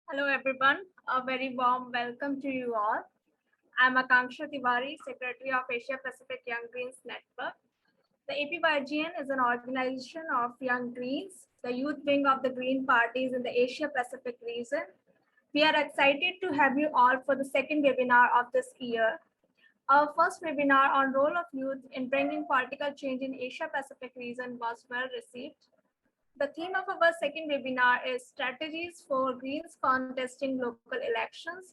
Hello everyone, a very warm welcome to you all. I'm Akanksha Tiwari, Secretary of Asia Pacific Young Greens Network. The APYGN is an organization of Young Greens, the youth wing of the Green parties in the Asia Pacific region. We are excited to have you all for the second webinar of this year. Our first webinar on role of youth in bringing political change in Asia Pacific region was well received. The theme of our second webinar is Strategies for Greens Contesting Local Elections.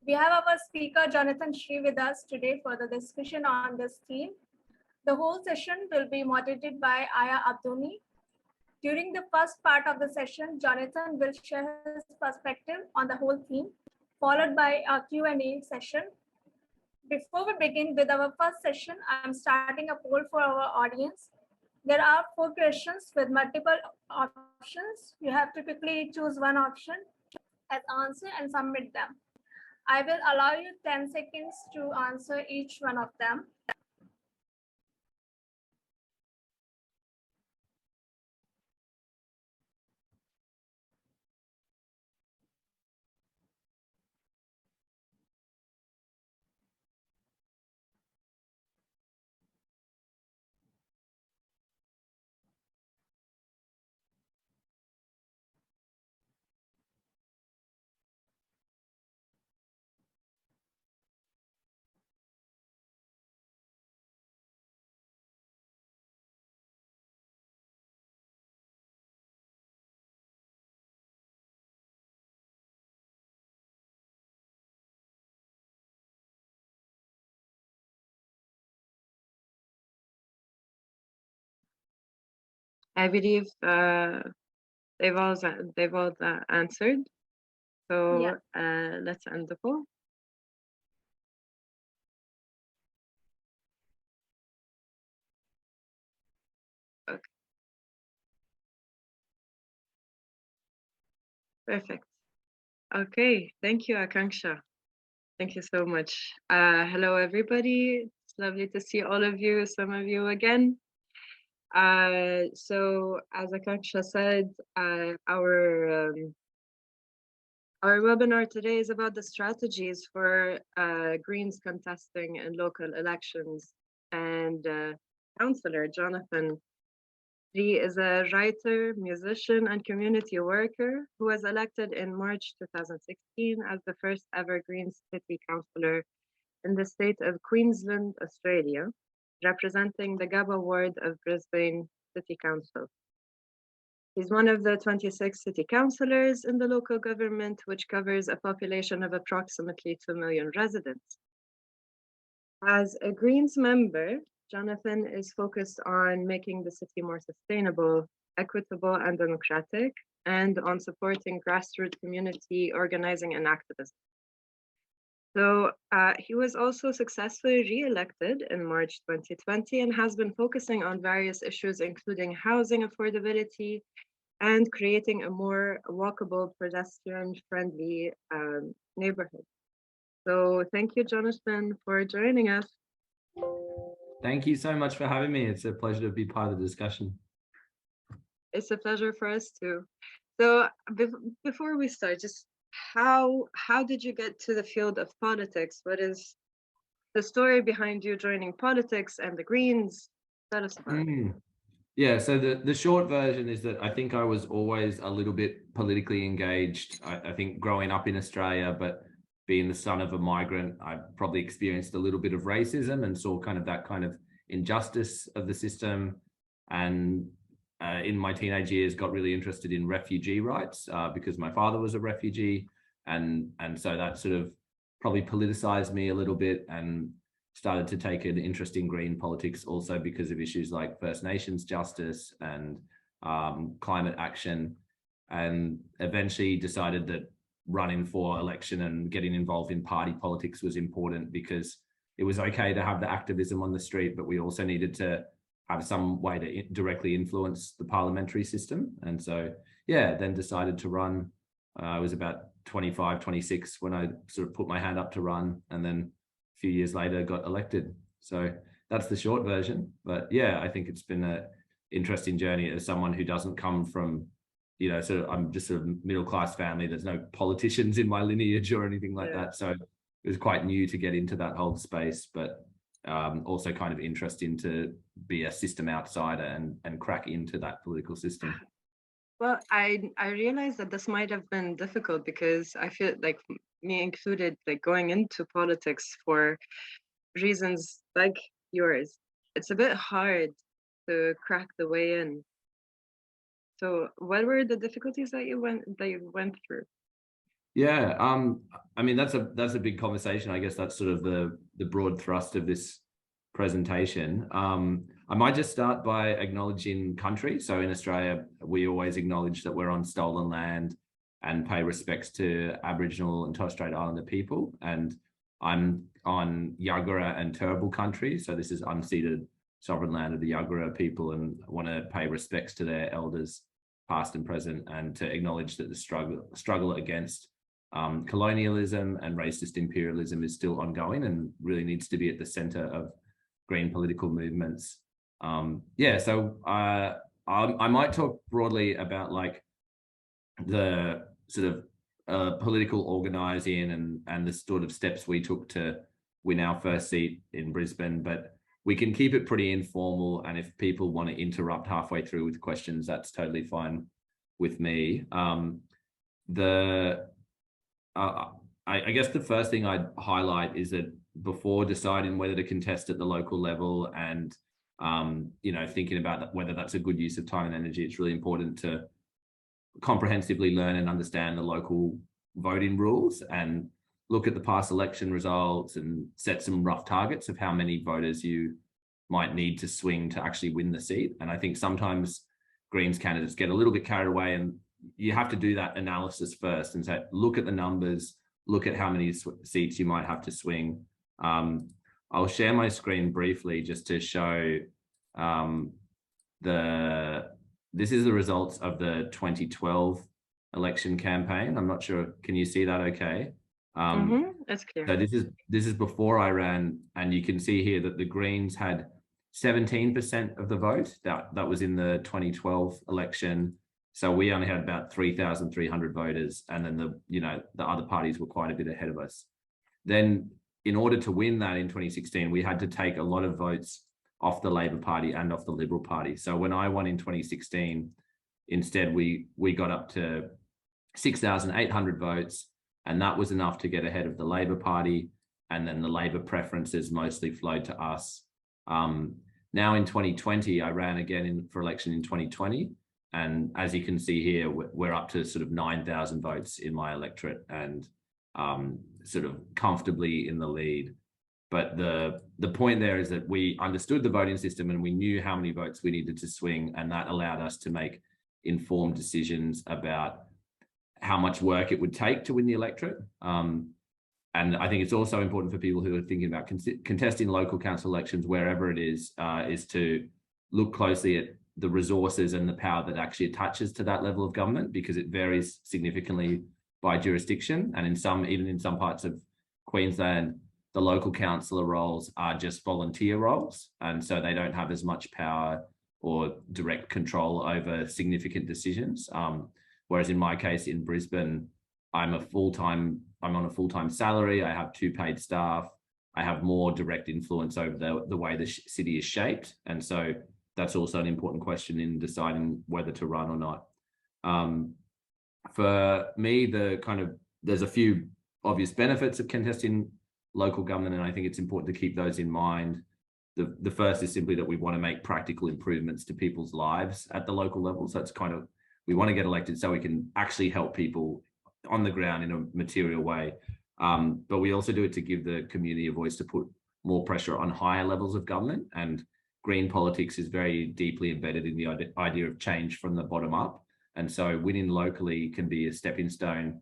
We have our speaker, Jonathan Shri, with us today for the discussion on this theme. The whole session will be moderated by Aya Abduni. During the first part of the session, Jonathan will share his perspective on the whole theme, followed by a Q&A session. Before we begin with our first session, I'm starting a poll for our audience. There are 4 questions with multiple options. You have to quickly choose one option as answer and submit them. I will allow you 10 seconds to answer each one of them. I believe they've all answered. So Yeah. let's end the poll. Okay. Perfect. Okay, thank you, Akanksha. Thank you so much. Hello, everybody. It's lovely to see all of you, some of you again. So as Akanksha said, our webinar today is about the strategies for Greens contesting in local elections. And Councillor Jonathan Lee is a writer, musician, and community worker who was elected in March 2016 as the first ever Greens City Councillor in the state of Queensland, Australia, representing the Gabba ward of Brisbane City Council. He's one of the 26 city councillors in the local government, which covers a population of approximately 2 million residents. As a Greens member, Jonathan is focused on making the city more sustainable, equitable, and democratic, and on supporting grassroots community organizing and activism. So he was also successfully re-elected in March 2020 and has been focusing on various issues, including housing affordability and creating a more walkable, pedestrian-friendly neighborhood. So thank you, Jonathan, for joining us. Thank you so much for having me. It's a pleasure to be part of the discussion. It's a pleasure for us too. So before we start, just how did you get to the field of politics? What is the story behind you joining politics and the Greens? Tell us about it. Yeah, so the short version is that I think I was always a little bit politically engaged. I think growing up in Australia, but being the son of a migrant, I probably experienced a little bit of racism and saw kind of that kind of injustice of the system. And in my teenage years, got really interested in refugee rights because my father was a refugee. And so that sort of probably politicized me a little bit and started to take an interest in green politics also because of issues like First Nations justice and climate action, and eventually decided that running for election and getting involved in party politics was important because it was okay to have the activism on the street, but we also needed to have some way to directly influence the parliamentary system. And so, yeah, then decided to run. I was about 25, 26 when I sort of put my hand up to run, and then a few years later got elected. So that's the short version. But yeah, I think it's been an interesting journey as someone who doesn't come from you know, so I'm just a middle-class family. There's no politicians in my lineage or anything like that. So it was quite new to get into that whole space, but also kind of interesting to be a system outsider and crack into that political system. Well, I realized that this might have been difficult because I feel like, me included, like going into politics for reasons like yours, it's a bit hard to crack the way in. So what were the difficulties that you went through? Yeah, I mean, that's a big conversation. I guess that's sort of the broad thrust of this presentation. I might just start by acknowledging country. So in Australia, we always acknowledge that we're on stolen land and pay respects to Aboriginal and Torres Strait Islander people. And I'm on Yagara and Turrbal country. So this is unceded sovereign land of the Yagara people, and want to pay respects to their elders, past and present, and to acknowledge that the struggle against colonialism and racist imperialism is still ongoing and really needs to be at the center of green political movements. So I might talk broadly about like the sort of political organizing and the sort of steps we took to win our first seat in Brisbane, but we can keep it pretty informal. And if people want to interrupt halfway through with questions, that's totally fine with me. I guess the first thing I'd highlight is that before deciding whether to contest at the local level and thinking about whether that's a good use of time and energy, it's really important to comprehensively learn and understand the local voting rules and look at the past election results and set some rough targets of how many voters you might need to swing to actually win the seat. And I think sometimes Greens candidates get a little bit carried away, and you have to do that analysis first and say, look at the numbers, look at how many seats you might have to swing. I'll share my screen briefly just to show this is the results of the 2012 election campaign. I'm not sure, can you see that okay? That's clear. So this is before I ran, and you can see here that the Greens had 17% of the vote. That was in the 2012 election. So we only had about 3,300 voters, and then the other parties were quite a bit ahead of us. Then, in order to win that in 2016, we had to take a lot of votes off the Labor Party and off the Liberal Party. So when I won in 2016, instead we got up to 6,800 votes, and that was enough to get ahead of the Labor Party, and then the Labor preferences mostly flowed to us. Now in 2020, I ran again for election in 2020. And as you can see here, we're up to sort of 9,000 votes in my electorate and sort of comfortably in the lead. But the point there is that we understood the voting system and we knew how many votes we needed to swing, and that allowed us to make informed decisions about how much work it would take to win the electorate. And I think it's also important for people who are thinking about contesting local council elections, wherever it is to look closely at the resources and the power that actually attaches to that level of government, because it varies significantly by jurisdiction. And even in some parts of Queensland, the local councillor roles are just volunteer roles. And so they don't have as much power or direct control over significant decisions. Whereas in my case in Brisbane, I'm on a full-time salary. I have 2 paid staff. I have more direct influence over the way the city is shaped. And so that's also an important question in deciding whether to run or not. For me, there's a few obvious benefits of contesting local government, and I think it's important to keep those in mind. The first is simply that we want to make practical improvements to people's lives at the local level. So it's we want to get elected so we can actually help people on the ground in a material way. But we also do it to give the community a voice to put more pressure on higher levels of government. And green politics is very deeply embedded in the idea of change from the bottom up. And so winning locally can be a stepping stone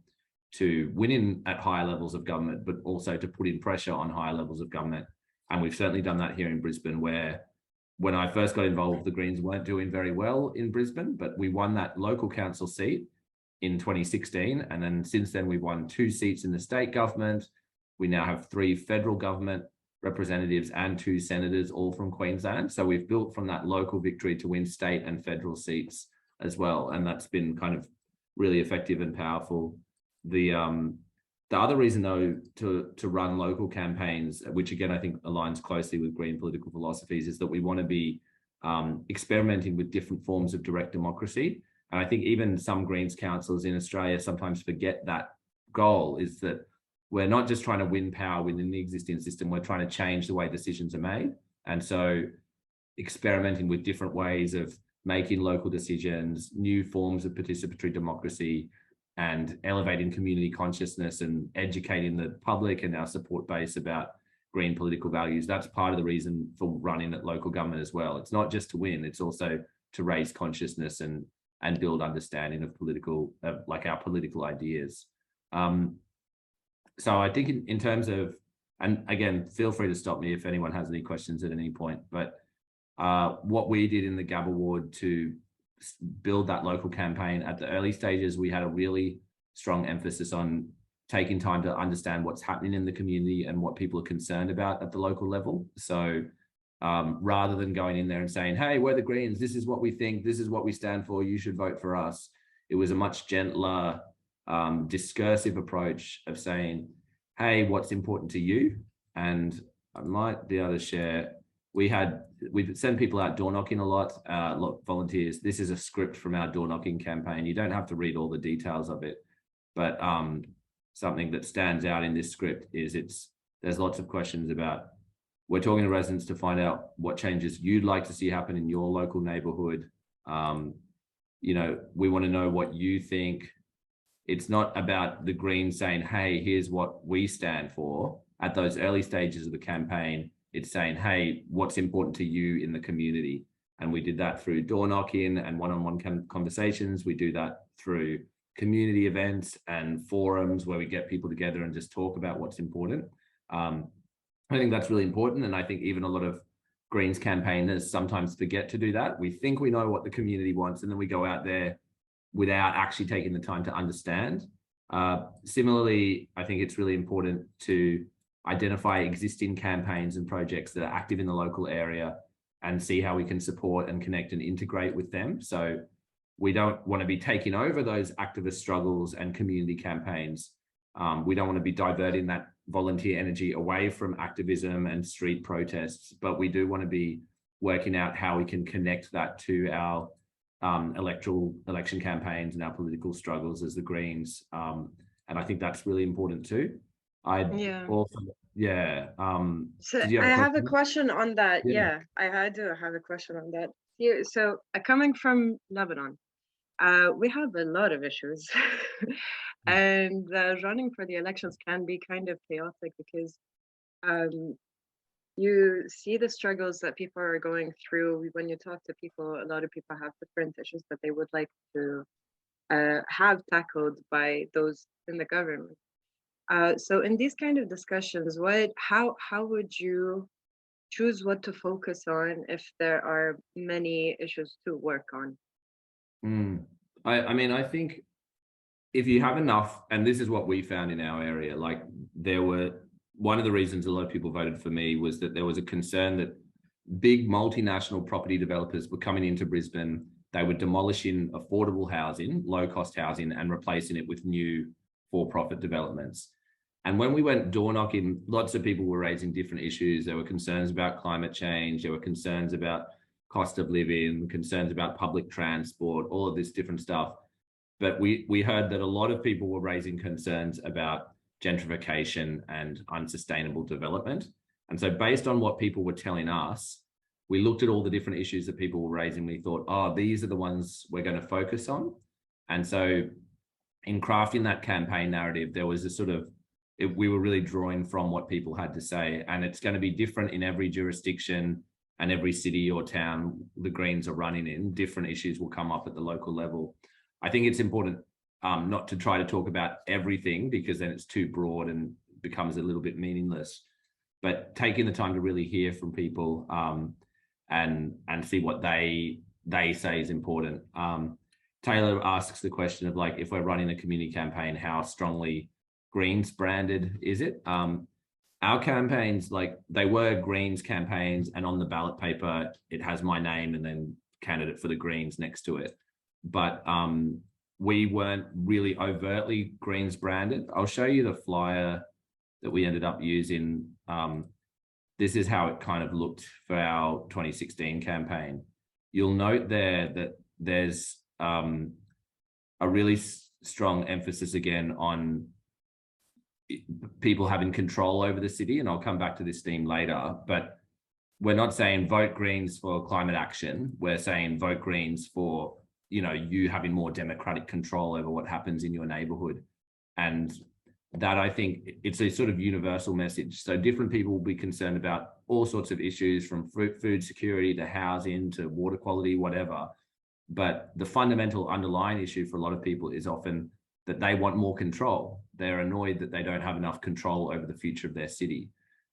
to winning at higher levels of government, but also to put in pressure on higher levels of government. And we've certainly done that here in Brisbane, where when I first got involved, the Greens weren't doing very well in Brisbane, but we won that local council seat in 2016. And then since then, we've won 2 seats in the state government. We now have 3 federal government representatives and 2 senators, all from Queensland. So we've built from that local victory to win state and federal seats as well, and that's been kind of really effective and powerful. The other reason though to run local campaigns, which again I think aligns closely with green political philosophies, is that we want to be experimenting with different forms of direct democracy. And I think even some Greens councils in Australia sometimes forget that goal, is that we're not just trying to win power within the existing system, we're trying to change the way decisions are made. And so experimenting with different ways of making local decisions, new forms of participatory democracy, and elevating community consciousness and educating the public and our support base about green political values. That's part of the reason for running at local government as well. It's not just to win, it's also to raise consciousness and build understanding of political, like our political ideas. So I think in terms of, and again, feel free to stop me if anyone has any questions at any point, but what we did in the Gabba ward to build that local campaign at the early stages, we had a really strong emphasis on taking time to understand what's happening in the community and what people are concerned about at the local level. So rather than going in there and saying, hey, we're the Greens, this is what we think, this is what we stand for, you should vote for us, it was a much gentler, discursive approach of saying, hey, what's important to you? And I might be able to share, we'd send people out door knocking a lot, volunteers. This is a script from our door knocking campaign. You don't have to read all the details of it, but something that stands out in this script is there's lots of questions about, we're talking to residents to find out what changes you'd like to see happen in your local neighborhood. You know, we want to know what you think. It's not about the Greens saying, hey, here's what we stand for. At those early stages of the campaign, it's saying, hey, what's important to you in the community? And we did that through door knocking and one-on-one conversations. We do that through community events and forums where we get people together and just talk about what's important. I think that's really important. And I think even a lot of Greens campaigners sometimes forget to do that. We think we know what the community wants, and then we go out there without actually taking the time to understand. Similarly, I think it's really important to identify existing campaigns and projects that are active in the local area and see how we can support and connect and integrate with them. So we don't want to be taking over those activist struggles and community campaigns. We don't want to be diverting that volunteer energy away from activism and street protests, but we do want to be working out how we can connect that to our election campaigns and our political struggles as the Greens. And I think that's really important too. So I have a question on that. I do have a question on that. So coming from Lebanon, we have a lot of issues. And running for the elections can be kind of chaotic because you see the struggles that people are going through. When you talk to people, a lot of people have different issues that they would like to have tackled by those in the government. So in these kind of discussions, how would you choose what to focus on if there are many issues to work on? I mean, I think if you have enough, and this is what we found in our area, like one of the reasons a lot of people voted for me was that there was a concern that big multinational property developers were coming into Brisbane. They were demolishing affordable housing, low cost housing, and replacing it with new for-profit developments. And when we went door knocking, lots of people were raising different issues. There were concerns about climate change. There were concerns about cost of living, concerns about public transport, all of this different stuff. But we heard that a lot of people were raising concerns about gentrification and unsustainable development. And so based on what people were telling us, we looked at all the different issues that people were raising. We thought, oh, these are the ones we're going to focus on. And so in crafting that campaign narrative, there was a sort of, we were really drawing from what people had to say. And it's going to be different in every jurisdiction and every city or town the Greens are running in. Different issues will come up at the local level. I think it's important not to try to talk about everything because then it's too broad and becomes a little bit meaningless, but taking the time to really hear from people and see what they say is important. Taylor asks the question of like, if we're running a community campaign, how strongly Greens branded is it? Our campaigns, like they were Greens campaigns, and on the ballot paper, it has my name and then candidate for the Greens next to it. but we weren't really overtly Greens branded. I'll show you the flyer that we ended up using. This is how it kind of looked for our 2016 campaign. You'll note there that there's a really strong emphasis again on people having control over the city, and I'll come back to this theme later, but we're not saying vote Greens for climate action. We're saying vote Greens for, you having more democratic control over what happens in your neighborhood. And that, I think, it's a sort of universal message. So different people will be concerned about all sorts of issues, from food security to housing to water quality, whatever. But the fundamental underlying issue for a lot of people is often that they want more control. They're annoyed that they don't have enough control over the future of their city.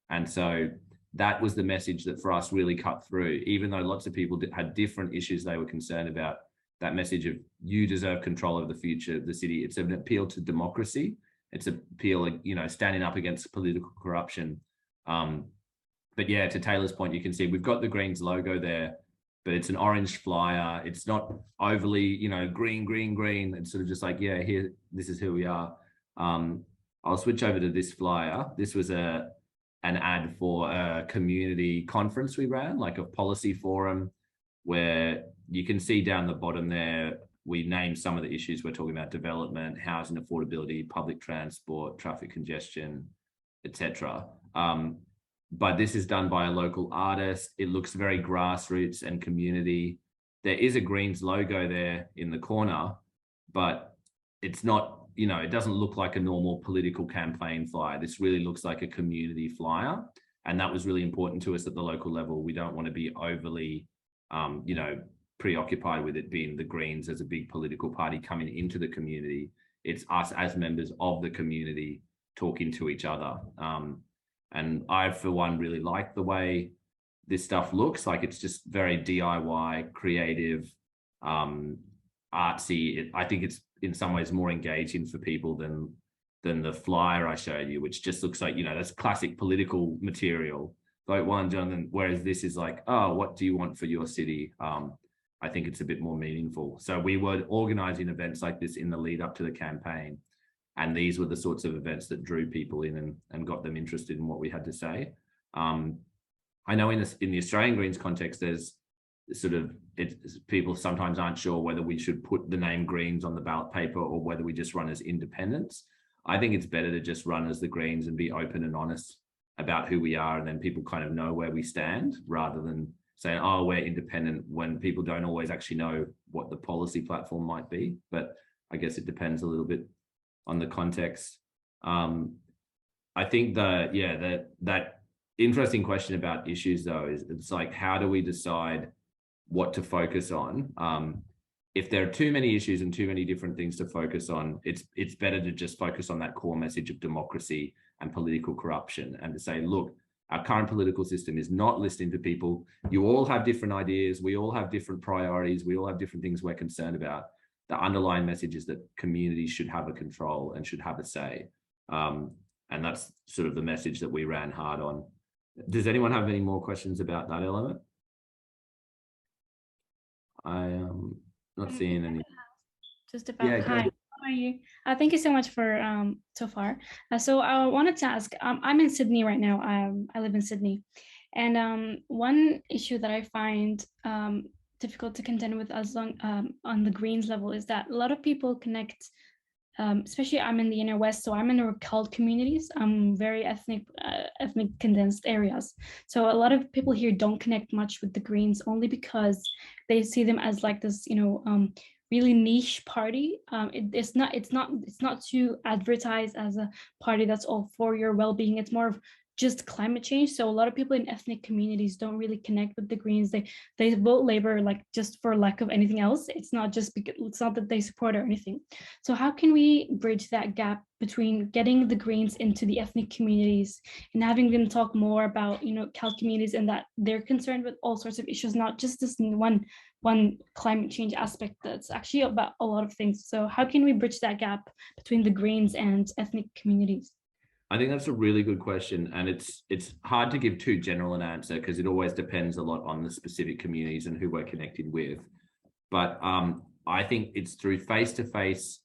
And so that was the message that for us really cut through. Even though lots of people had different issues they were concerned about, that message of you deserve control over the future of the city. It's an appeal to democracy. It's an appeal, standing up against political corruption. But yeah, to Taylor's point, you can see we've got the Greens logo there, but it's an orange flyer. It's not overly, green, green, green. It's sort of just like, yeah, here, this is who we are. I'll switch over to this flyer. This was an ad for a community conference we ran, like a policy forum, where you can see down the bottom there, we named some of the issues we're talking about: development, housing affordability, public transport, traffic congestion, etc. But this is done by a local artist. It looks very grassroots and community. There is a Greens logo there in the corner, but it's not, it doesn't look like a normal political campaign flyer. This really looks like a community flyer. And that was really important to us at the local level. We don't want to be overly, preoccupied with it being the Greens as a big political party coming into the community. It's us as members of the community talking to each other. And I, for one, really like the way this stuff looks. Like, it's just very DIY, creative, artsy. I think it's in some ways more engaging for people than the flyer I showed you, which just looks like, that's classic political material. Vote one, Jonathan. Whereas this is like, oh, what do you want for your city? I think it's a bit more meaningful. So we were organizing events like this in the lead up to the campaign. And these were the sorts of events that drew people in and got them interested in what we had to say. I know in the Australian Greens context, there's sort of, people sometimes aren't sure whether we should put the name Greens on the ballot paper or whether we just run as independents. I think it's better to just run as the Greens and be open and honest about who we are, and then people kind of know where we stand, rather than saying, oh, we're independent, when people don't always actually know what the policy platform might be. But I guess it depends a little bit on the context. I think that interesting question about issues, though, is it's like, how do we decide what to focus on? If there are too many issues and too many different things to focus on, it's better to just focus on that core message of democracy and political corruption, and to say, look, our current political system is not listening to people. You all have different ideas. We all have different priorities. We all have different things we're concerned about. The underlying message is that communities should have a control and should have a say. And that's sort of the message that we ran hard on. Does anyone have any more questions about that element? I am not seeing any. Just about. Yeah, Hi, how are you? Thank you so much for so far. So I wanted to ask, I'm in Sydney right now. I live in Sydney. And one issue that I find difficult to contend with as long on the Greens level is that a lot of people connect, especially I'm in the inner west, so I'm in the cult communities. I'm very ethnic condensed areas. So a lot of people here don't connect much with the Greens, only because they see them as like this, really niche party. It's not to advertise as a party that's all for your well-being. It's more of just climate change. So a lot of people in ethnic communities don't really connect with the Greens. They vote Labour like just for lack of anything else. It's not just because it's not that they support or anything. So how can we bridge that gap between getting the Greens into the ethnic communities and having them talk more about Cal communities, and that they're concerned with all sorts of issues, not just this one climate change aspect that's actually about a lot of things. So how can we bridge that gap between the Greens and ethnic communities? I think that's a really good question, and it's hard to give too general an answer because it always depends a lot on the specific communities and who we're connected with. But I think it's through face-to-face,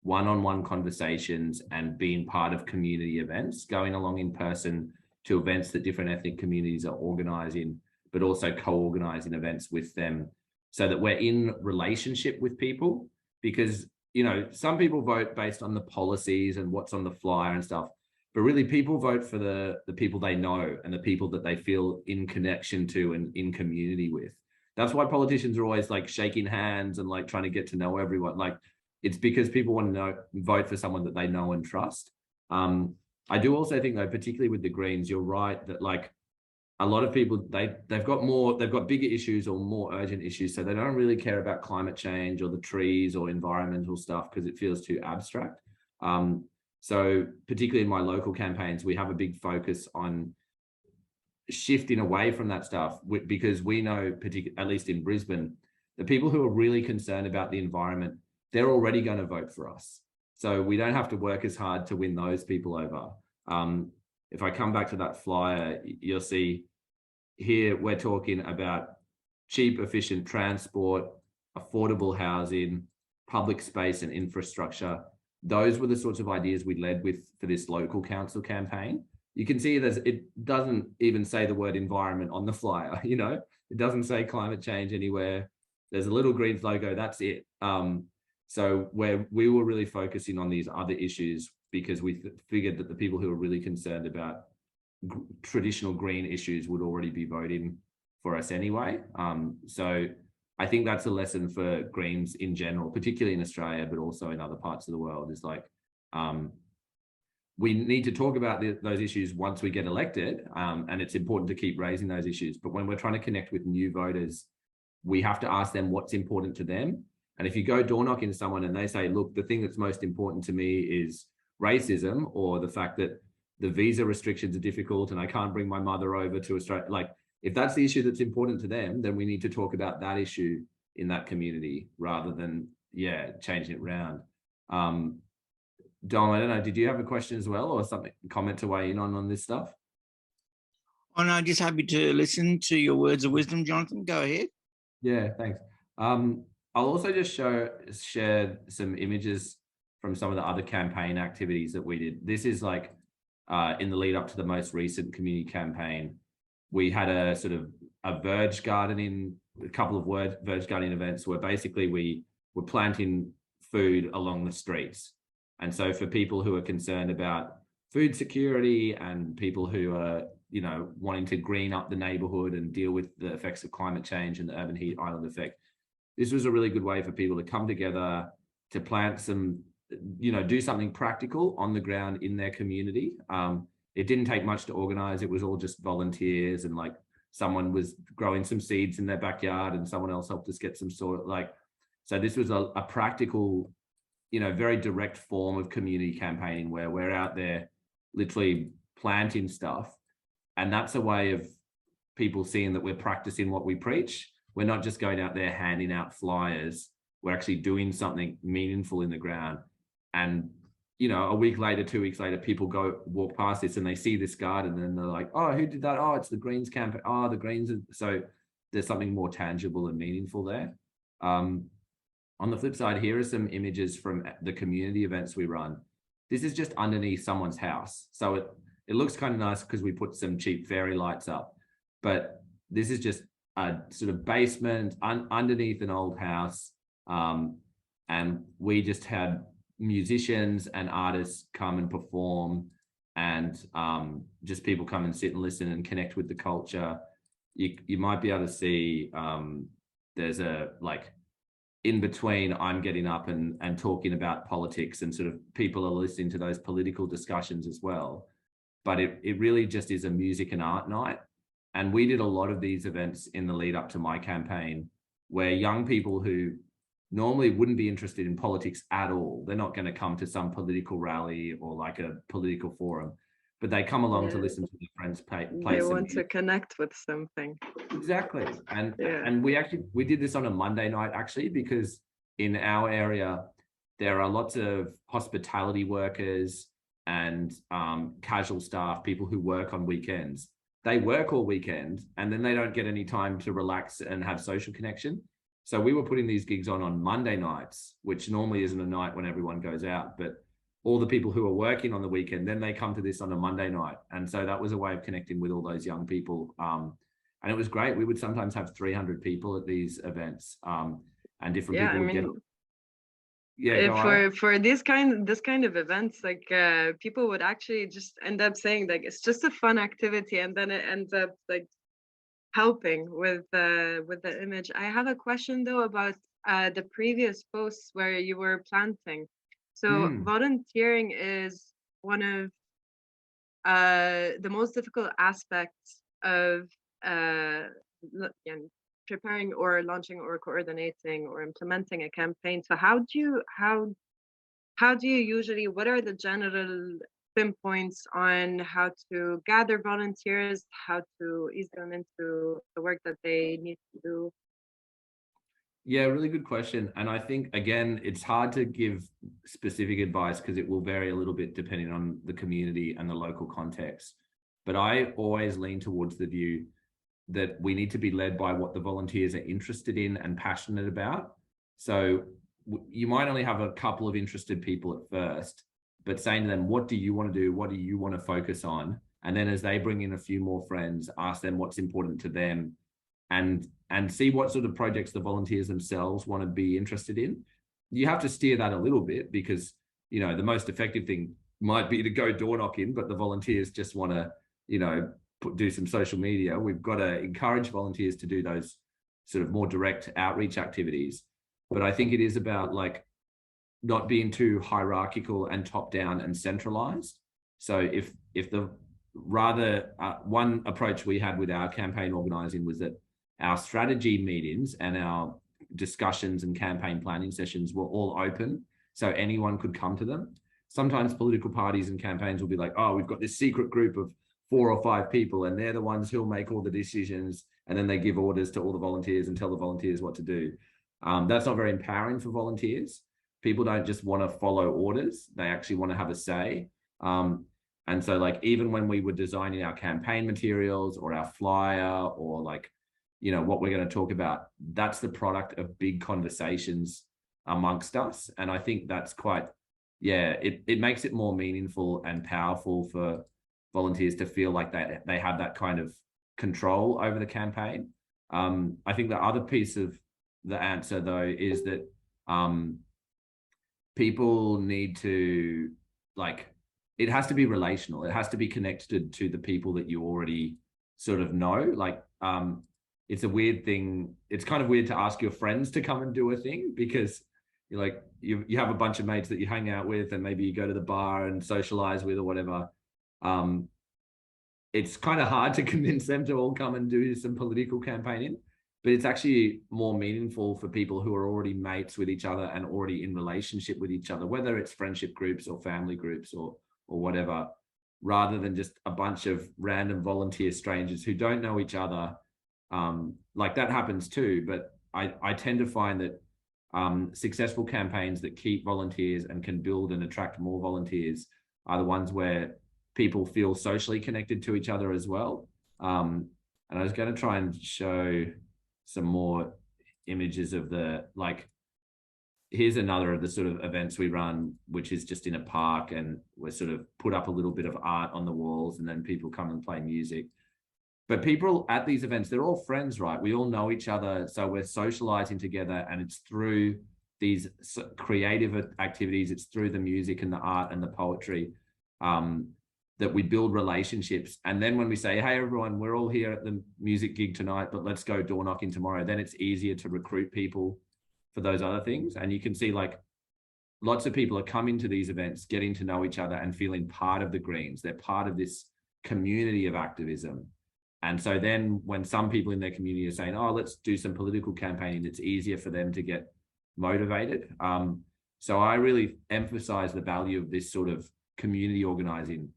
one-on-one conversations and being part of community events, going along in person to events that different ethnic communities are organizing, but also co-organizing events with them so that we're in relationship with people. Because, you know, some people vote based on the policies and what's on the flyer and stuff, but really people vote for the people they know and the people that they feel in connection to and in community with. That's why politicians are always like shaking hands and like trying to get to know everyone. Like, it's because people want to vote for someone that they know and trust. I do also think, though, particularly with the Greens, you're right that like a lot of people, they've got bigger issues or more urgent issues, so they don't really care about climate change or the trees or environmental stuff because it feels too abstract. So particularly in my local campaigns, we have a big focus on shifting away from that stuff because we know, at least in Brisbane, the people who are really concerned about the environment, they're already going to vote for us. So we don't have to work as hard to win those people over. If I come back to that flyer, you'll see here we're talking about cheap, efficient transport, affordable housing, public space and infrastructure. Those were the sorts of ideas we led with for this local council campaign. You can see it doesn't even say the word environment on the flyer, you know, it doesn't say climate change anywhere. There's a little Greens logo, that's it. So we were really focusing on these other issues because we figured that the people who are really concerned about traditional green issues would already be voting for us anyway. So I think that's a lesson for Greens in general, particularly in Australia, but also in other parts of the world, is like, we need to talk about those issues once we get elected, and it's important to keep raising those issues. But when we're trying to connect with new voters, we have to ask them what's important to them. And if you go door knocking to someone and they say, look, the thing that's most important to me is racism, or the fact that the visa restrictions are difficult and I can't bring my mother over to Australia, like if that's the issue that's important to them, then we need to talk about that issue in that community rather than, changing it around. Dom, I don't know, did you have a question as well or something, comment to weigh in on this stuff? Oh no, just happy to listen to your words of wisdom, Jonathan. Go ahead. Yeah, thanks. I'll also just share some images from some of the other campaign activities that we did. This is like in the lead up to the most recent community campaign. We had a sort of a verge gardening, a couple of verge gardening events where basically we were planting food along the streets. And so for people who are concerned about food security and people who are, you know, wanting to green up the neighborhood and deal with the effects of climate change and the urban heat island effect, this was a really good way for people to come together to plant some, you know, do something practical on the ground in their community. It didn't take much to organize. It was all just volunteers, and like someone was growing some seeds in their backyard and someone else helped us get some soil. Like, so this was a practical, you know, very direct form of community campaigning where we're out there literally planting stuff. And that's a way of people seeing that we're practicing what we preach. We're not just going out there handing out flyers. We're actually doing something meaningful in the ground. And, you know, a week later, 2 weeks later, people walk past this and they see this garden and they're like, oh, who did that? Oh, it's the Greens campaign. Oh, the Greens. So there's something more tangible and meaningful there. On the flip side, here are some images from the community events we run. This is just underneath someone's house. So it looks kind of nice because we put some cheap fairy lights up, but this is just a sort of basement underneath an old house. And we just had musicians and artists come and perform, and just people come and sit and listen and connect with the culture. You might be able to see there's a like in between I'm getting up and talking about politics, and sort of people are listening to those political discussions as well. But it really just is a music and art night. And we did a lot of these events in the lead up to my campaign where young people who normally wouldn't be interested in politics at all, they're not going to come to some political rally or like a political forum, but they come along to listen to their friends play they want to connect with something. Exactly. And we did this on a Monday night actually, because in our area there are lots of hospitality workers and casual staff, people who work on weekends. They work all weekend and then they don't get any time to relax and have social connection. So we were putting these gigs on Monday nights, which normally isn't a night when everyone goes out, but all the people who are working on the weekend, then they come to this on a Monday night. And so that was a way of connecting with all those young people. And it was great. We would sometimes have 300 people at these events, and different people would get. Yeah, for this kind of events, like people would actually just end up saying like it's just a fun activity, and then it ends up like helping with the image. I have a question though about the previous posts where you were planting. So volunteering is one of the most difficult aspects of preparing or launching or coordinating or implementing a campaign. So how do you usually, what are the general pinpoints on how to gather volunteers, how to ease them into the work that they need to do? Yeah, really good question. And I think, again, it's hard to give specific advice because it will vary a little bit depending on the community and the local context. But I always lean towards the view that we need to be led by what the volunteers are interested in and passionate about. So you might only have a couple of interested people at first, but saying to them, what do you want to do? What do you want to focus on? And then as they bring in a few more friends, ask them what's important to them, and see what sort of projects the volunteers themselves want to be interested in. You have to steer that a little bit because, you know, the most effective thing might be to go door knocking, but the volunteers just want to, you know, do some social media. We've got to encourage volunteers to do those sort of more direct outreach activities. But I think it is about like not being too hierarchical and top down and centralized. So if the rather one approach we had with our campaign organizing was that our strategy meetings and our discussions and campaign planning sessions were all open, so anyone could come to them. Sometimes political parties and campaigns will be like, oh, we've got this secret group of 4 or 5 people and they're the ones who'll make all the decisions, and then they give orders to all the volunteers and tell the volunteers what to do. That's not very empowering for volunteers. People don't just want to follow orders, they actually want to have a say. And so like even when we were designing our campaign materials or our flyer or like, you know, what we're going to talk about, that's the product of big conversations amongst us. And I think that's quite, yeah, it makes it more meaningful and powerful for volunteers to feel like they have that kind of control over the campaign. I think the other piece of the answer though is that people need to, like, it has to be relational. It has to be connected to the people that you already sort of know. Like, it's a weird thing. It's kind of weird to ask your friends to come and do a thing because you're like, you have a bunch of mates that you hang out with and maybe you go to the bar and socialize with or whatever. It's kind of hard to convince them to all come and do some political campaigning, but it's actually more meaningful for people who are already mates with each other and already in relationship with each other, whether it's friendship groups or family groups or whatever, rather than just a bunch of random volunteer strangers who don't know each other. Like that happens too, but I tend to find that successful campaigns that keep volunteers and can build and attract more volunteers are the ones where people feel socially connected to each other as well. And I was going to try and show some more images of the, like, here's another of the sort of events we run, which is just in a park, and we're sort of put up a little bit of art on the walls and then people come and play music. But people at these events, they're all friends, right? We all know each other. So we're socializing together, and it's through these creative activities, it's through the music and the art and the poetry that we build relationships. And then when we say, hey, everyone, we're all here at the music gig tonight, but let's go door knocking tomorrow, then it's easier to recruit people for those other things. And you can see like lots of people are coming to these events, getting to know each other and feeling part of the Greens. They're part of this community of activism. And so then when some people in their community are saying, oh, let's do some political campaigning, it's easier for them to get motivated. So I really emphasize the value of this sort of community organizing.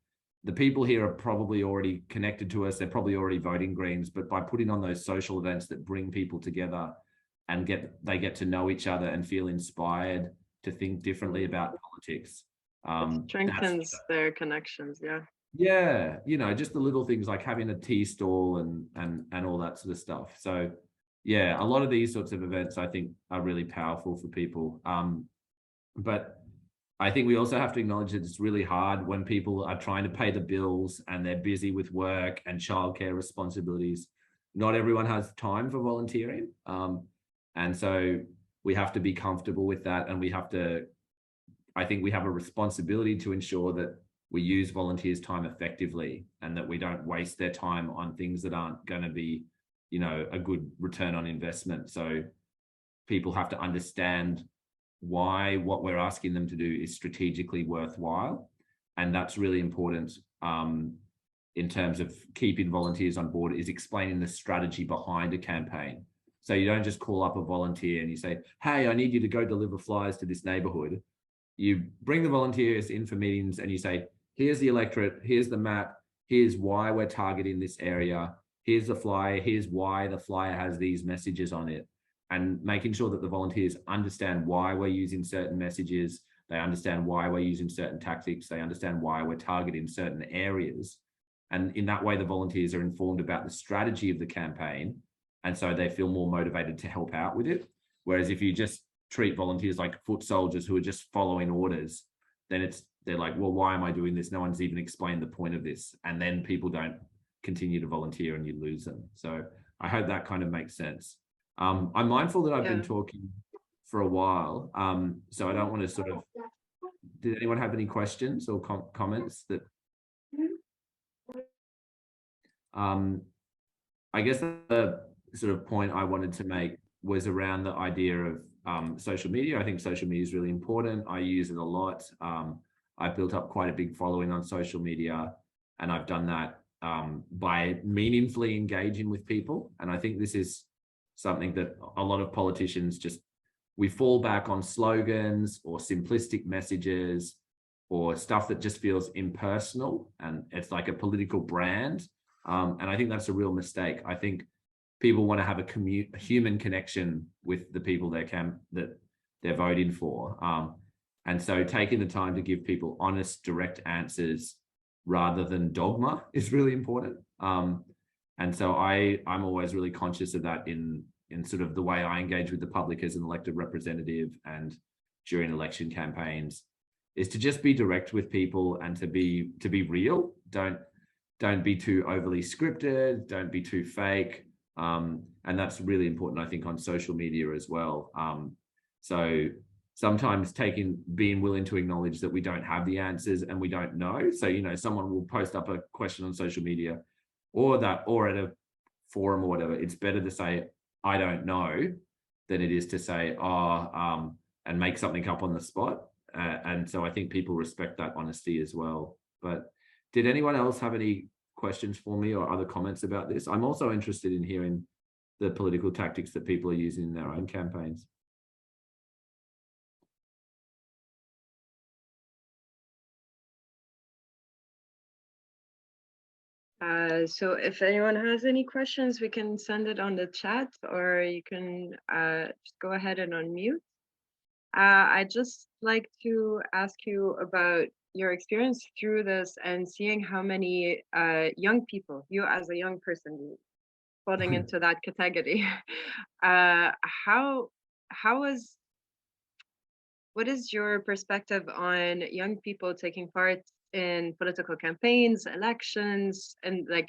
The people here are probably already connected to us. They're probably already voting Greens, but by putting on those social events that bring people together and they get to know each other and feel inspired to think differently about politics. It strengthens their connections, yeah. Yeah, you know, just the little things like having a tea stall and all that sort of stuff. So yeah, a lot of these sorts of events I think are really powerful for people. But I think we also have to acknowledge that it's really hard when people are trying to pay the bills and they're busy with work and childcare responsibilities. Not everyone has time for volunteering. And so we have to be comfortable with that. And I think we have a responsibility to ensure that we use volunteers' time effectively and that we don't waste their time on things that aren't going to be, a good return on investment. So people have to understand why what we're asking them to do is strategically worthwhile. And that's really important in terms of keeping volunteers on board, is explaining the strategy behind a campaign. So you don't just call up a volunteer and you say, hey, I need you to go deliver flyers to this neighborhood. You bring the volunteers in for meetings and you say, here's the electorate, here's the map, here's why we're targeting this area, here's the flyer, here's why the flyer has these messages on it. And making sure that the volunteers understand why we're using certain messages, they understand why we're using certain tactics, they understand why we're targeting certain areas. And in that way, the volunteers are informed about the strategy of the campaign. And so they feel more motivated to help out with it. Whereas if you just treat volunteers like foot soldiers who are just following orders, then they're like, well, why am I doing this? No one's even explained the point of this. And then people don't continue to volunteer and you lose them. So I hope that kind of makes sense. I'm mindful that I've been talking for a while, so I don't want to sort of, did anyone have any questions or comments that, I guess the sort of point I wanted to make was around the idea of social media. I think social media is really important. I use it a lot. I've built up quite a big following on social media, and I've done that by meaningfully engaging with people. And I think this is something that a lot of politicians we fall back on slogans or simplistic messages or stuff that just feels impersonal and it's like a political brand. And I think that's a real mistake. I think people want to have a human connection with the people that they're voting for. And so taking the time to give people honest, direct answers rather than dogma is really important. And so I'm always really conscious of that in sort of the way I engage with the public as an elected representative and during election campaigns, is to just be direct with people and to be real. Don't be too overly scripted, don't be too fake. And that's really important, I think, on social media as well. So sometimes being willing to acknowledge that we don't have the answers and we don't know. So, someone will post up a question on social media or at a forum or whatever. It's better to say, I don't know, than it is to say, and make something up on the spot. And so I think people respect that honesty as well. But did anyone else have any questions for me or other comments about this? I'm also interested in hearing the political tactics that people are using in their own campaigns. So if anyone has any questions, we can send it on the chat, or you can just go ahead and unmute. I'd just like to ask you about your experience through this and seeing how many young people, you as a young person, falling into that category, what is your perspective on young people taking part in political campaigns, elections, and like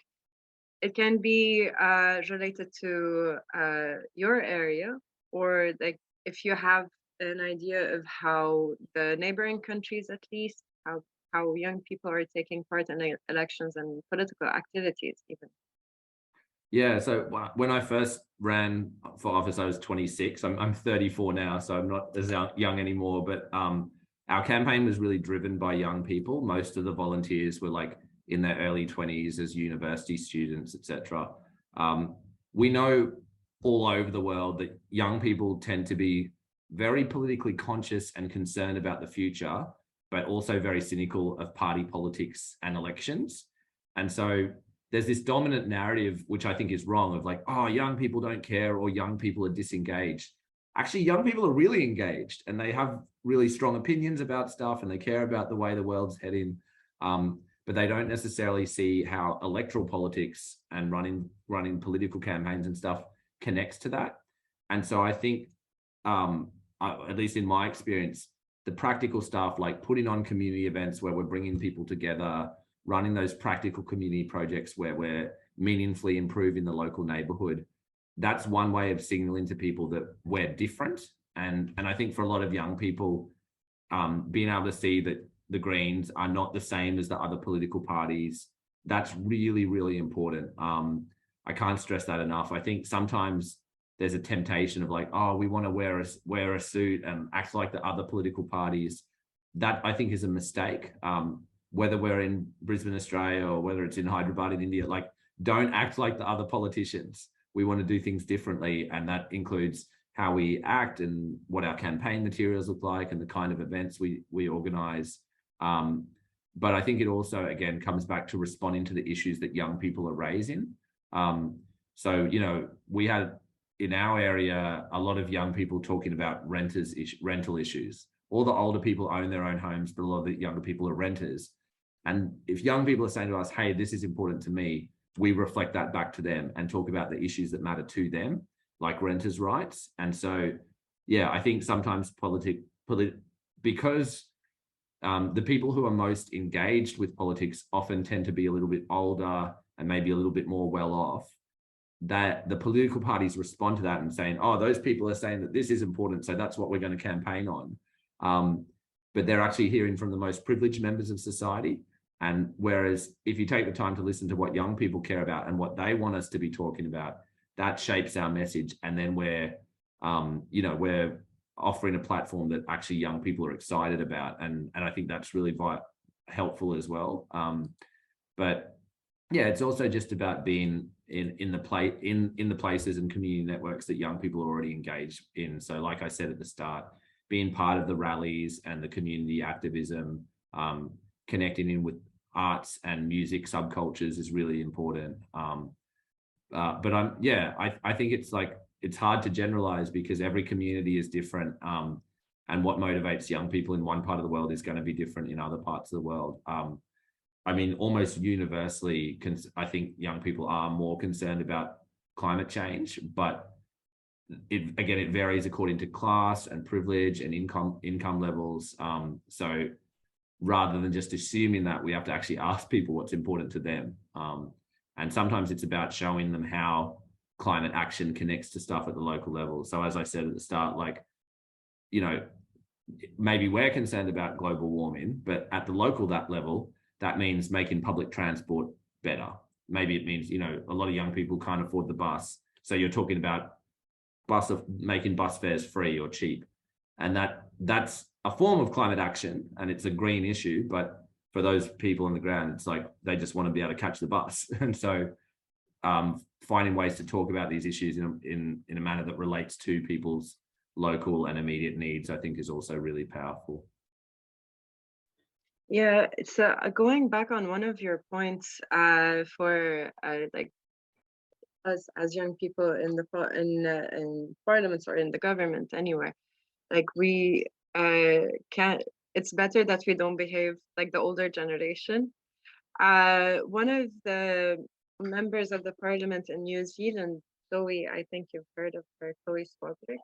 it can be related to your area, or like if you have an idea of how the neighboring countries, at least, how young people are taking part in elections and political activities even. Yeah, so when I first ran for office, I was 26. I'm 34 now, so I'm not as young anymore. But our campaign was really driven by young people. Most of the volunteers were like in their early 20s as university students, etc. We know all over the world that young people tend to be very politically conscious and concerned about the future, but also very cynical of party politics and elections. And so there's this dominant narrative, which I think is wrong, of like, oh, young people don't care or young people are disengaged. Actually, young people are really engaged and they have really strong opinions about stuff and they care about the way the world's heading. But they don't necessarily see how electoral politics and running political campaigns and stuff connects to that. And so I think, at least in my experience, the practical stuff like putting on community events where we're bringing people together, running those practical community projects where we're meaningfully improving the local neighborhood, that's one way of signaling to people that we're different. And I think for a lot of young people, being able to see that the Greens are not the same as the other political parties, that's really, really important. I can't stress that enough. I think sometimes there's a temptation of like, oh, we want to wear a suit and act like the other political parties. That I think is a mistake. Whether we're in Brisbane, Australia, or whether it's in Hyderabad in India, like, don't act like the other politicians. We want to do things differently, and that includes how we act and what our campaign materials look like and the kind of events we organize. But I think it also, again, comes back to responding to the issues that young people are raising. So, you know, we had in our area a lot of young people talking about rental issues. All the older people own their own homes, but a lot of the younger people are renters. And if young people are saying to us, hey, this is important to me, we reflect that back to them and talk about the issues that matter to them, like renters' rights. And so, yeah, I think sometimes because the people who are most engaged with politics often tend to be a little bit older and maybe a little bit more well off, that the political parties respond to that and saying, oh, those people are saying that this is important, so that's what we're going to campaign on. But they're actually hearing from the most privileged members of society. And whereas if you take the time to listen to what young people care about and what they want us to be talking about, that shapes our message. And then we're offering a platform that actually young people are excited about. And I think that's really helpful as well. But yeah, it's also just about being in the places and community networks that young people are already engaged in. So like I said at the start, being part of the rallies and the community activism, connecting in with arts and music subcultures is really important. But I think it's hard to generalize because every community is different. And what motivates young people in one part of the world is going to be different in other parts of the world. I mean, almost universally, I think young people are more concerned about climate change, but it varies according to class and privilege and income levels. So rather than just assuming that, we have to actually ask people what's important to them. And sometimes it's about showing them how climate action connects to stuff at the local level. So as I said at the start, like, you know, maybe we're concerned about global warming, but at the local level, that means making public transport better. Maybe it means, you know, a lot of young people can't afford the bus. So you're talking about making bus fares free or cheap. And that's a form of climate action, and it's a green issue, but for those people on the ground, it's like they just want to be able to catch the bus. And so finding ways to talk about these issues in a manner that relates to people's local and immediate needs, I think is also really powerful. Yeah, it's going back on one of your points for like us as young people in parliaments or in the government anywhere, like we can't. It's better that we don't behave like the older generation. One of the members of the parliament in New Zealand, Chloe, I think you've heard of her, Chloe Swabrick.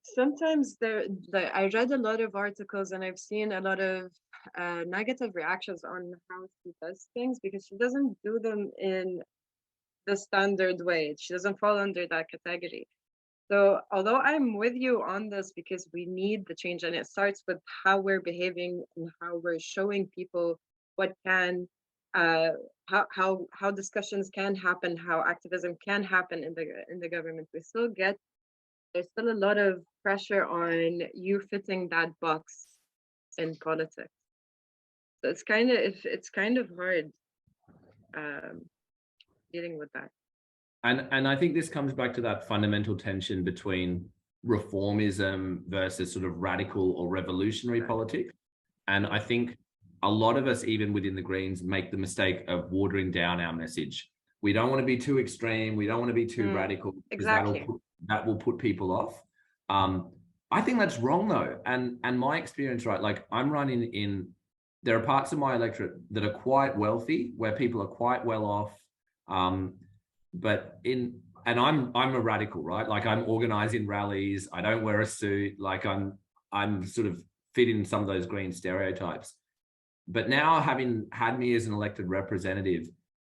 Sometimes I read a lot of articles and I've seen a lot of negative reactions on how she does things because she doesn't do them in the standard way. She doesn't fall under that category. So although I'm with you on this because we need the change, and it starts with how we're behaving and how we're showing people what can how discussions can happen, how activism can happen in the government, there's still a lot of pressure on you fitting that box in politics. So it's kind of hard dealing with that. And I think this comes back to that fundamental tension between reformism versus sort of radical or revolutionary politics. And I think a lot of us, even within the Greens, make the mistake of watering down our message. We don't want to be too extreme. We don't want to be too radical. Exactly. That will put people off. I think that's wrong though. And my experience, right, like I'm running there are parts of my electorate that are quite wealthy, where people are quite well off. and I'm a radical, right? Like I'm organizing rallies. I don't wear a suit. Like I'm sort of fit in some of those green stereotypes. But now, having had me as an elected representative,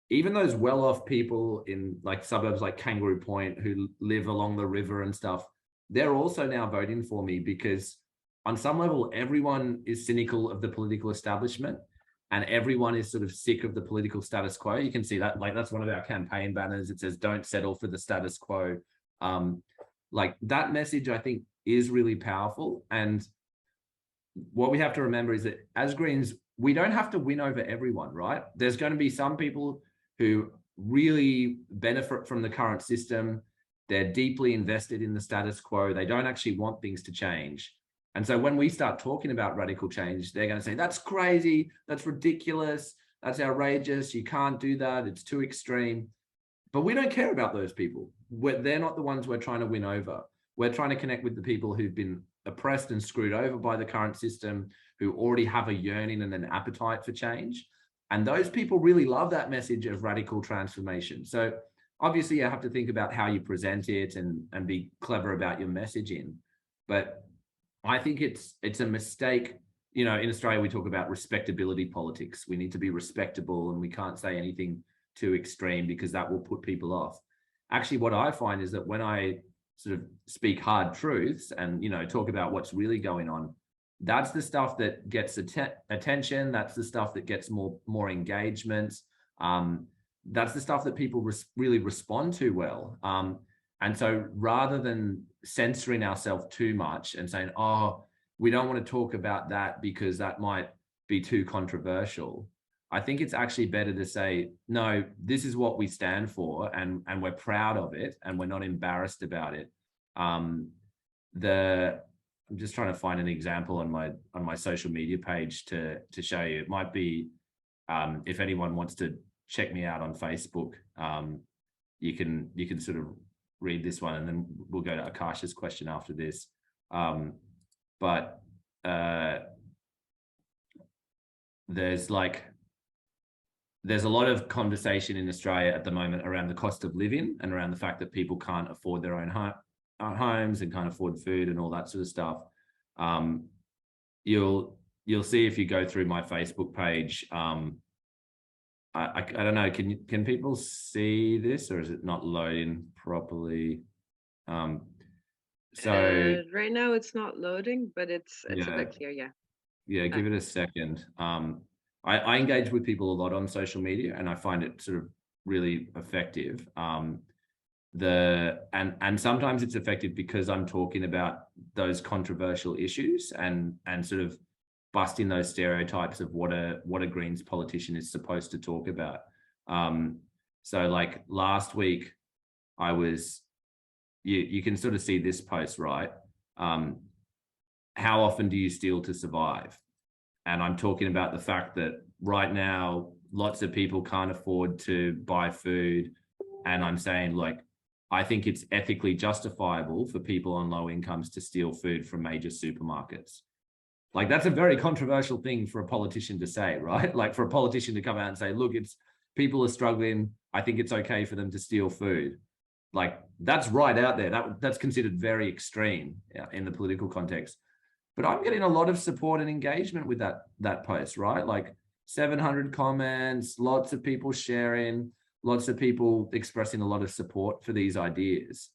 even those well-off people in like suburbs like Kangaroo Point who live along the river and stuff, they're also now voting for me because on some level, everyone is cynical of the political establishment and everyone is sort of sick of the political status quo. You can see that, like, that's one of our campaign banners. It says, "Don't settle for the status quo." Like that message, I think, is really powerful. And what we have to remember is that as Greens, we don't have to win over everyone, right? There's going to be some people who really benefit from the current system. They're deeply invested in the status quo. They don't actually want things to change. And so when we start talking about radical change, they're going to say, "That's crazy. That's ridiculous. That's outrageous. You can't do that. It's too extreme." But we don't care about those people. They're not the ones we're trying to win over. We're trying to connect with the people who've been oppressed and screwed over by the current system, who already have a yearning and an appetite for change. And those people really love that message of radical transformation. So obviously you have to think about how you present it and be clever about your messaging. But I think it's a mistake. You know, in Australia, we talk about respectability politics. We need to be respectable and we can't say anything too extreme because that will put people off. Actually, what I find is that when I sort of speak hard truths and, you know, talk about what's really going on, that's the stuff that gets attention. That's the stuff that gets more engagement. That's the stuff that people really respond to well. And so rather than censoring ourselves too much and saying, "Oh, we don't want to talk about that because that might be too controversial," I think it's actually better to say, "No, this is what we stand for, and we're proud of it, and we're not embarrassed about it." I'm just trying to find an example on my social media page to show you. It might be, if anyone wants to check me out on Facebook, you can sort of read this one, and then we'll go to Akash's question after this. But there's a lot of conversation in Australia at the moment around the cost of living and around the fact that people can't afford their own homes and can't afford food and all that sort of stuff. You'll see if you go through my Facebook page. I don't know. Can people see this, or is it not loading properly? So right now it's not loading, but it's a bit clear. Yeah, give it a second. I engage with people a lot on social media, and I find it sort of really effective. And sometimes it's effective because I'm talking about those controversial issues and sort of busting those stereotypes of what a Greens politician is supposed to talk about. So like last week, you can sort of see this post, right? How often do you steal to survive? And I'm talking about the fact that right now, lots of people can't afford to buy food. And I'm saying, like, I think it's ethically justifiable for people on low incomes to steal food from major supermarkets. Like, that's a very controversial thing for a politician to say, right? Like, for a politician to come out and say, "Look, people are struggling. I think it's okay for them to steal food." Like, that's right out there. That's considered very extreme in the political context. But I'm getting a lot of support and engagement with that post, right? Like 700 comments, lots of people sharing, lots of people expressing a lot of support for these ideas.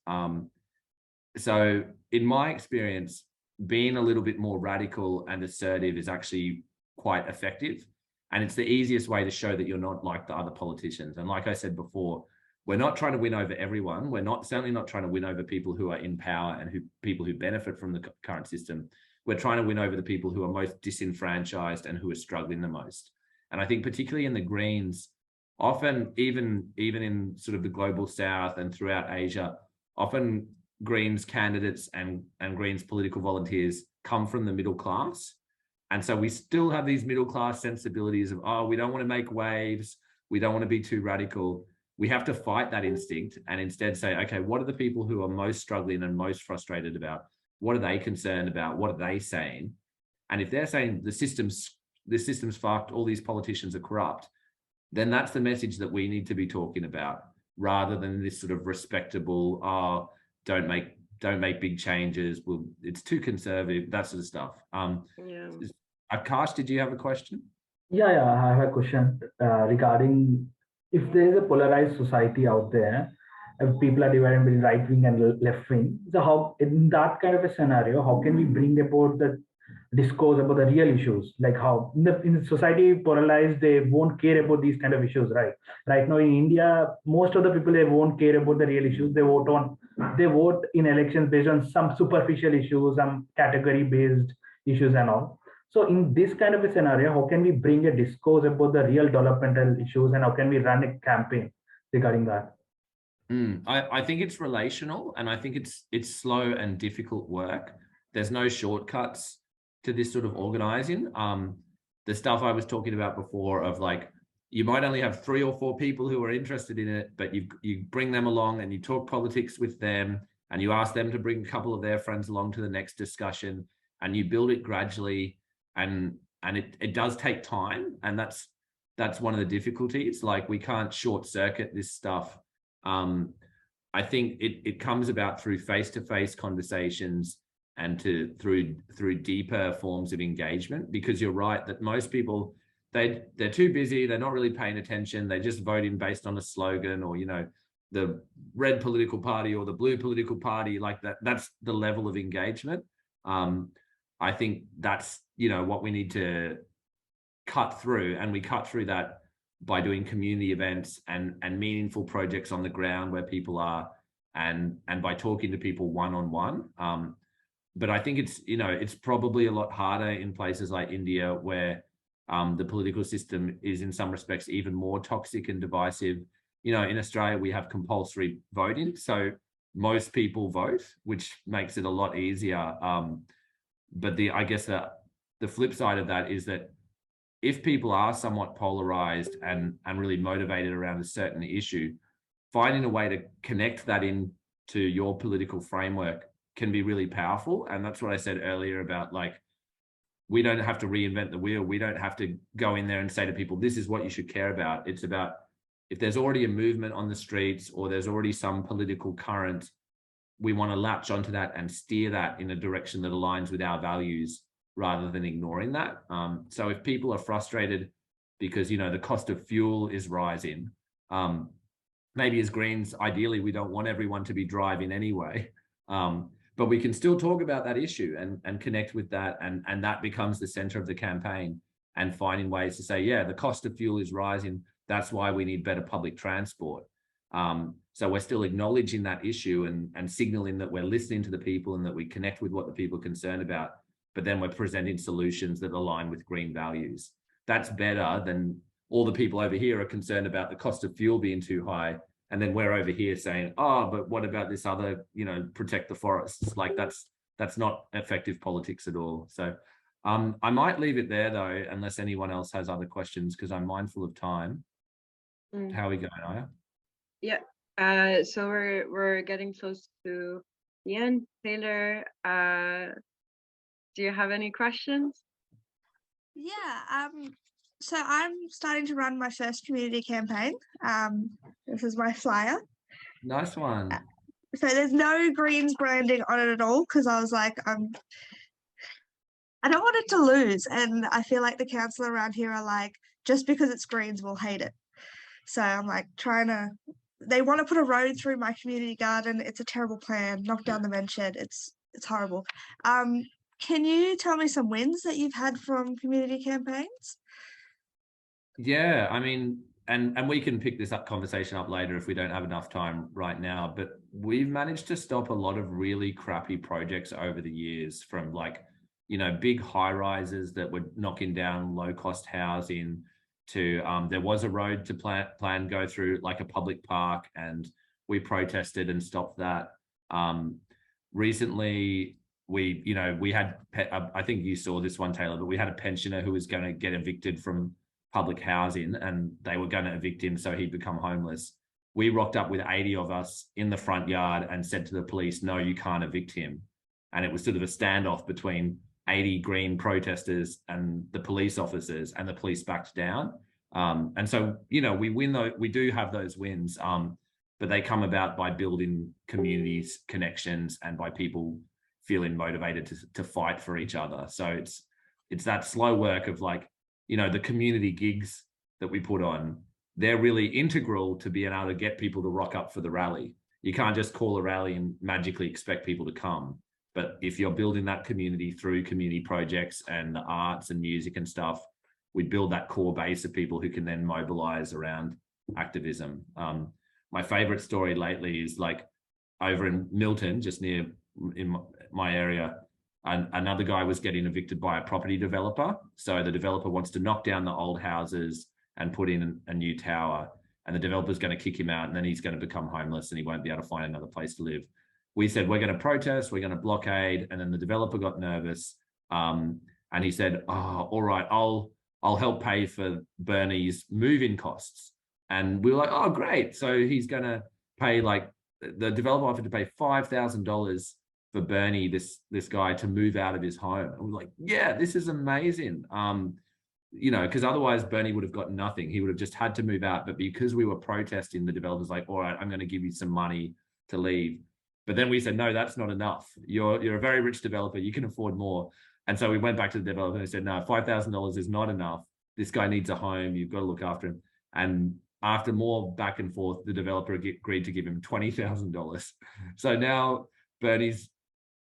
So in my experience, being a little bit more radical and assertive is actually quite effective. And it's the easiest way to show that you're not like the other politicians. And like I said before, we're not trying to win over everyone. We're certainly not trying to win over people who are in power and people who benefit from the current system. We're trying to win over the people who are most disenfranchised and who are struggling the most. And I think particularly in the Greens, often even in sort of the global South and throughout Asia, often Greens candidates and Greens political volunteers come from the middle class. And so we still have these middle class sensibilities of, "Oh, we don't want to make waves. We don't want to be too radical." We have to fight that instinct and instead say, okay, what are the people who are most struggling and most frustrated about? What are they concerned about? What are they saying? And if they're saying the system's fucked, all these politicians are corrupt, then that's the message that we need to be talking about. rather than this sort of respectable, oh, don't make big changes. Well, it's too conservative, that sort of stuff. Yeah. Akash, did you have a question? Yeah, I have a question regarding if there is a polarized society out there, if people are divided between right wing and left wing. So how, in that kind of a scenario, how can we bring about the discourse about the real issues? Like how in the society polarized, they won't care about these kind of issues, right? Right now in India, most of the people, they won't care about the real issues. They vote in elections based on some superficial issues, some category based issues and all. So in this kind of a scenario, how can we bring a discourse about the real developmental issues, and how can we run a campaign regarding that? I think it's relational, and I think it's slow and difficult work. There's no shortcuts to this sort of organizing. The stuff I was talking about before of like, you might only have 3 or 4 people who are interested in it, but you bring them along and you talk politics with them, and you ask them to bring a couple of their friends along to the next discussion, and you build it gradually. And it does take time, and that's one of the difficulties. Like, we can't short circuit this stuff. I think it comes about through face-to-face conversations and through deeper forms of engagement, because you're right that most people, they're too busy, they're not really paying attention, they just vote in based on a slogan, or the red political party or the blue political party, like that's the level of engagement. I think that's what we need to cut through, and we cut through that by doing community events and meaningful projects on the ground where people are, and by talking to people one-on-one. But I think it's probably a lot harder in places like India, where the political system is in some respects even more toxic and divisive. In Australia, we have compulsory voting, so most people vote, which makes it a lot easier. But I guess the flip side of that is that if people are somewhat polarized and really motivated around a certain issue, finding a way to connect that into your political framework can be really powerful. And that's what I said earlier about, like, we don't have to reinvent the wheel. We don't have to go in there and say to people, this is what you should care about. It's about, if there's already a movement on the streets or there's already some political current, we want to latch onto that and steer that in a direction that aligns with our values rather than ignoring that. So if people are frustrated because, the cost of fuel is rising, maybe as Greens, ideally, we don't want everyone to be driving anyway. But we can still talk about that issue and connect with that. And that becomes the center of the campaign, and finding ways to say, yeah, the cost of fuel is rising. That's why we need better public transport. So we're still acknowledging that issue and signaling that we're listening to the people and that we connect with what the people are concerned about, but then we're presenting solutions that align with green values. That's better than all the people over here are concerned about the cost of fuel being too high, and then we're over here saying, oh, but what about this other, protect the forests? Like, that's not effective politics at all. So I might leave it there though, unless anyone else has other questions, because I'm mindful of time. How are we going, Aya? Yeah. So we're getting close to the end. Taylor, do you have any questions? Yeah. So I'm starting to run my first community campaign. This is my flyer. Nice one. So there's no Greens branding on it at all, because I was like, I don't want it to lose. And I feel like the council around here are like, just because it's Greens, we'll hate it. So I'm like they want to put a road through my community garden. It's a terrible plan. Knock down the men's shed. It's horrible. Can you tell me some wins that you've had from community campaigns? Yeah, I mean, and we can pick this conversation up later if we don't have enough time right now, but we've managed to stop a lot of really crappy projects over the years, from like, big high rises that were knocking down low cost housing to there was a road to plan go through like a public park, and we protested and stopped that. Recently, we had, I think you saw this one, Taylor, but we had a pensioner who was going to get evicted from public housing, and they were going to evict him so he'd become homeless. We rocked up with 80 of us in the front yard and said to the police, no, you can't evict him. And it was sort of a standoff between 80 Green protesters and the police officers, and the police backed down. And so, we win though, we do have those wins. but they come about by building communities, connections, and by people feeling motivated to fight for each other. So it's that slow work of like, you know, the community gigs that we put on, they're really integral to being able to get people to rock up for the rally. You can't just call a rally and magically expect people to come. But if you're building that community through community projects and the arts and music and stuff, we build that core base of people who can then mobilize around activism. My favorite story lately is like over in Milton, just near in my area, another guy was getting evicted by a property developer. So the developer wants to knock down the old houses and put in a new tower, and the developer's going to kick him out, and then he's going to become homeless and he won't be able to find another place to live. We said, we're going to protest, we're going to blockade. And then the developer got nervous. And he said, oh, all right, I'll help pay for Bernie's move-in costs. And we were like, oh, great. So he's going to pay, like, the developer offered to pay $5,000 for Bernie, this guy, to move out of his home. And we're like, yeah, this is amazing. You know, because otherwise Bernie would have got nothing. He would have just had to move out. But because we were protesting, the developer's like, all right, I'm going to give you some money to leave. But then we said, no, that's not enough. You're a very rich developer. You can afford more. And so we went back to the developer and said, no, $5,000 is not enough. This guy needs a home. You've got to look after him. And after more back and forth, the developer agreed to give him $20,000. So now Bernie's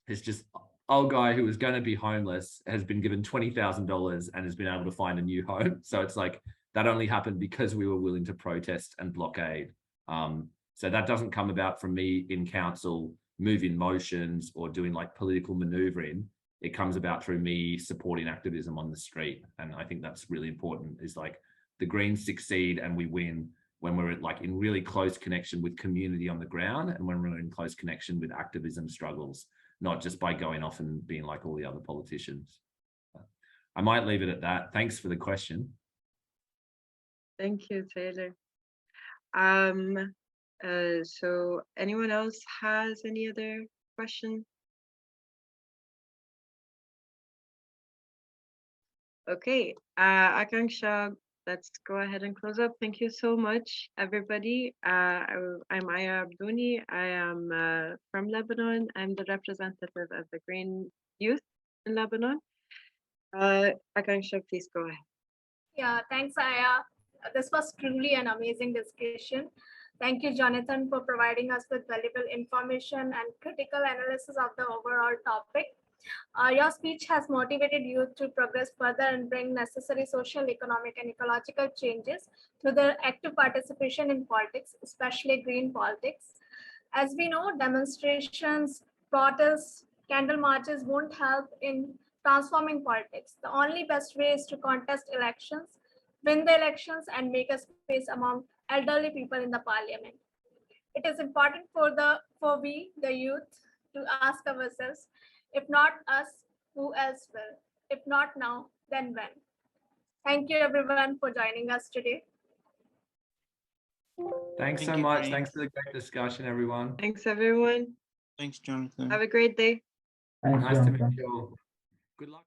is just old guy who was going to be homeless has been given $20,000 and has been able to find a new home. So it's like that only happened because we were willing to protest and blockade. So that doesn't come about from me in council moving motions or doing like political maneuvering. It comes about through me supporting activism on the street. And I think that's really important, is like the Greens succeed and we win when we're like in really close connection with community on the ground, and when we're in close connection with activism struggles, not just by going off and being like all the other politicians. I might leave it at that. Thanks for the question. Thank you, Taylor. So anyone else has any other question? Okay, Akanksha, let's go ahead and close up. Thank you so much, everybody. I'm Aya Abdouni. I am from Lebanon. I'm the representative of the Green Youth in Lebanon. Akanksha, please go ahead. Yeah, thanks, Aya. This was truly an amazing discussion. Thank you, Jonathan, for providing us with valuable information and critical analysis of the overall topic. Your speech has motivated youth to progress further and bring necessary social, economic, and ecological changes through their active participation in politics, especially green politics. As we know, demonstrations, protests, candle marches won't help in transforming politics. The only best way is to contest elections, win the elections, and make a space among elderly people in the parliament. It is important for we, the youth, to ask ourselves, if not us, who else will? If not now, then when? Thank you, everyone, for joining us today. Thanks so much. Thanks for the great discussion, everyone. Thanks, everyone. Thanks, Jonathan. Have a great day. Thanks, Nice to Jonathan. meet you all. Good luck.